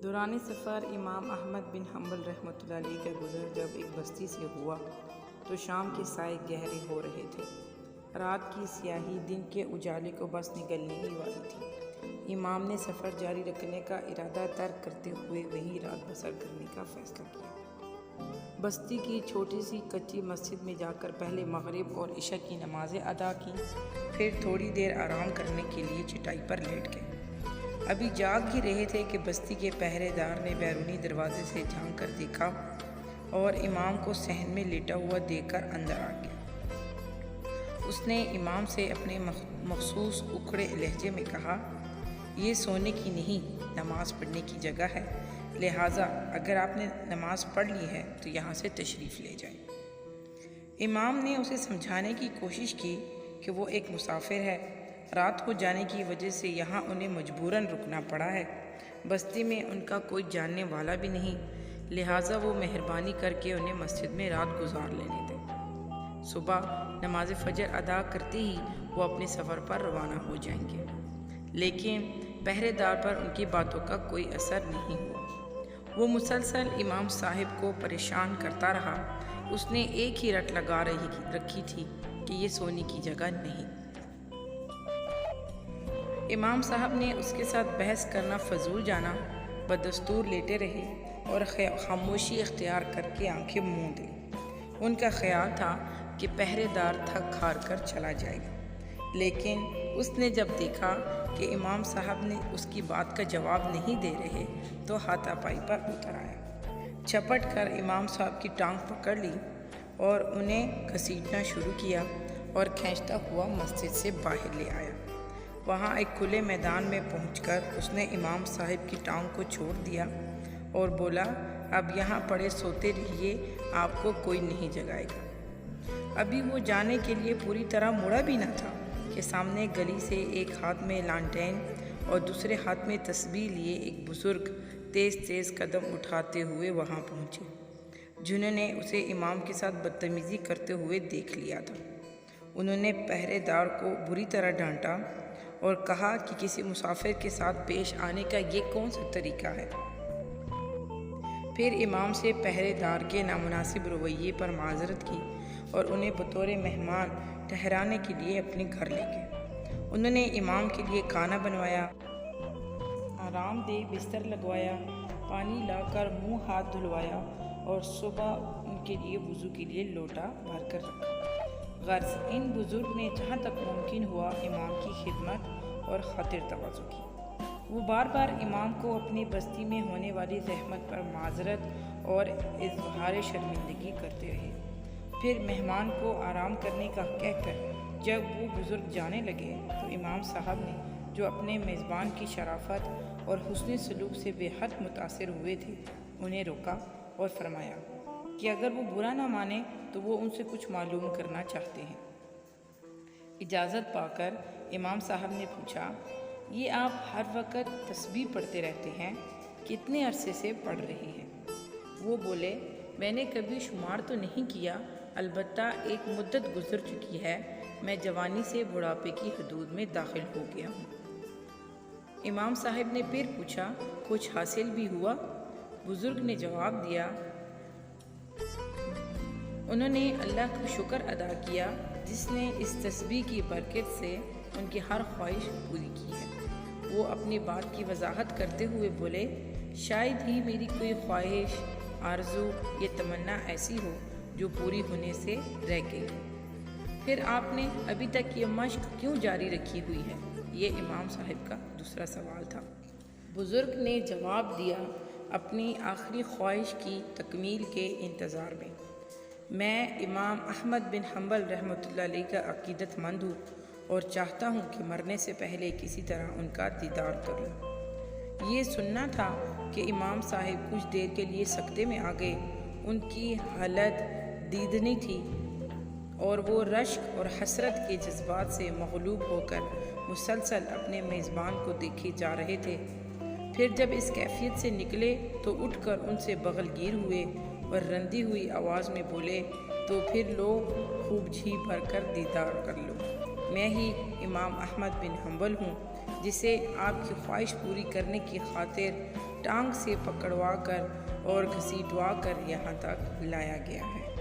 دوران سفر امام احمد بن حنبل رحمۃ اللہ علیہ کا گزر جب ایک بستی سے ہوا تو شام کے سائے گہرے ہو رہے تھے۔ رات کی سیاہی دن کے اجالے کو بس نگلنے ہی والی تھی۔ امام نے سفر جاری رکھنے کا ارادہ ترک کرتے ہوئے وہیں رات بسر کرنے کا فیصلہ کیا۔ بستی کی چھوٹی سی کچی مسجد میں جا کر پہلے مغرب اور عشاء کی نمازیں ادا کیں، پھر تھوڑی دیر آرام کرنے کے لیے چٹائی پر لیٹ گئے۔ ابھی جاگ ہی رہے تھے کہ بستی کے پہرے دار نے بیرونی دروازے سے جھانک کر دیکھا اور امام کو صحن میں لیٹا ہوا دیکھ کر اندر آ گیا۔ اس نے امام سے اپنے مخصوص اکھڑے لہجے میں کہا، یہ سونے کی نہیں نماز پڑھنے کی جگہ ہے، لہٰذا اگر آپ نے نماز پڑھ لی ہے تو یہاں سے تشریف لے جائیں۔ امام نے اسے سمجھانے کی کوشش کی کہ وہ ایک مسافر ہے، رات ہو جانے کی وجہ سے یہاں انہیں مجبوراً رکنا پڑا ہے، بستی میں ان کا کوئی جاننے والا بھی نہیں، لہٰذا وہ مہربانی کر کے انہیں مسجد میں رات گزار لینے دیں۔ صبح نماز فجر ادا کرتے ہی وہ اپنے سفر پر روانہ ہو جائیں گے۔ لیکن پہرے دار پر ان کی باتوں کا کوئی اثر نہیں ہوا۔ وہ مسلسل امام صاحب کو پریشان کرتا رہا۔ اس نے ایک ہی رٹ لگا رکھی تھی کہ یہ سونے کی جگہ نہیں۔ امام صاحب نے اس کے ساتھ بحث کرنا فضول جانا، بدستور لیٹے رہے اور خاموشی اختیار کر کے آنکھیں موند لیں۔ ان کا خیال تھا کہ پہرے دار تھک ہار کر چلا جائے گا، لیکن اس نے جب دیکھا کہ امام صاحب نے اس کی بات کا جواب نہیں دے رہے تو ہاتھا پائی پر اتر آیا، جھپٹ کر امام صاحب کی ٹانگ پکڑ لی اور انہیں گھسیٹنا شروع کیا اور کھینچتا ہوا مسجد سے باہر لے آیا۔ وہاں ایک کھلے میدان میں پہنچ کر اس نے امام صاحب کی ٹانگ کو چھوڑ دیا اور بولا، اب یہاں پڑے سوتے رہیے، آپ کو کوئی نہیں جگائے گا۔ ابھی وہ جانے کے لیے پوری طرح مڑا بھی نہ تھا کہ سامنے گلی سے ایک ہاتھ میں لانٹین اور دوسرے ہاتھ میں تسبیح لیے ایک بزرگ تیز تیز قدم اٹھاتے ہوئے وہاں پہنچے، جنہوں نے اسے امام کے ساتھ بدتمیزی کرتے ہوئے دیکھ لیا تھا۔ انہوں نے پہرے دار کو بری طرح ڈانٹا اور کہا کہ کسی مسافر کے ساتھ پیش آنے کا یہ کون سا طریقہ ہے۔ پھر امام سے پہرے دار کے نامناسب رویے پر معذرت کی اور انہیں بطور مہمان ٹھہرانے کے لیے اپنے گھر لے گئے۔ انہوں نے امام کے لیے کھانا بنوایا، آرام دہ بستر لگوایا، پانی لا کر منہ ہاتھ دھلوایا اور صبح ان کے لیے وضو کے لیے لوٹا بھر کر رکھا۔ غرض ان بزرگ نے جہاں تک ممکن ہوا امام کی خدمت اور خاطر تواضع کی۔ وہ بار بار امام کو اپنی بستی میں ہونے والی زحمت پر معذرت اور اظہار شرمندگی کرتے رہے۔ پھر مہمان کو آرام کرنے کا کہہ کر جب وہ بزرگ جانے لگے تو امام صاحب نے، جو اپنے میزبان کی شرافت اور حسن سلوک سے بے حد متاثر ہوئے تھے، انہیں روکا اور فرمایا کہ اگر وہ برا نہ مانے تو وہ ان سے کچھ معلوم کرنا چاہتے ہیں۔ اجازت پا کر امام صاحب نے پوچھا، یہ آپ ہر وقت تسبیح پڑھتے رہتے ہیں، کتنے عرصے سے پڑھ رہے ہیں؟ وہ بولے، میں نے کبھی شمار تو نہیں کیا، البتہ ایک مدت گزر چکی ہے، میں جوانی سے بڑھاپے کی حدود میں داخل ہو گیا ہوں۔ امام صاحب نے پھر پوچھا، کچھ حاصل بھی ہوا؟ بزرگ نے جواب دیا، انہوں نے اللہ کا شکر ادا کیا جس نے اس تسبیح کی برکت سے ان کی ہر خواہش پوری کی ہے۔ وہ اپنی بات کی وضاحت کرتے ہوئے بولے، شاید ہی میری کوئی خواہش، آرزو یا تمنا ایسی ہو جو پوری ہونے سے رہ گئی ہو۔ پھر آپ نے ابھی تک یہ مشق کیوں جاری رکھی ہوئی ہے؟ یہ امام صاحب کا دوسرا سوال تھا۔ بزرگ نے جواب دیا، اپنی آخری خواہش کی تکمیل کے انتظار میں۔ میں امام احمد بن حنبل رحمۃ اللہ علیہ کا عقیدت مند ہوں اور چاہتا ہوں کہ مرنے سے پہلے کسی طرح ان کا دیدار کر لوں۔ یہ سننا تھا کہ امام صاحب کچھ دیر کے لیے سکتے میں آ گئے۔ ان کی حالت دیدنی تھی اور وہ رشک اور حسرت کے جذبات سے مغلوب ہو کر مسلسل اپنے میزبان کو دیکھے جا رہے تھے۔ پھر جب اس کیفیت سے نکلے تو اٹھ کر ان سے بغل گیر ہوئے اور رندی ہوئی آواز میں بولے، تو پھر لو خوب جی بھر کر دیدار کر لو، میں ہی امام احمد بن حنبل ہوں جسے آپ کی خواہش پوری کرنے کی خاطر ٹانگ سے پکڑوا کر اور گھسیٹوا کر یہاں تک لایا گیا ہے۔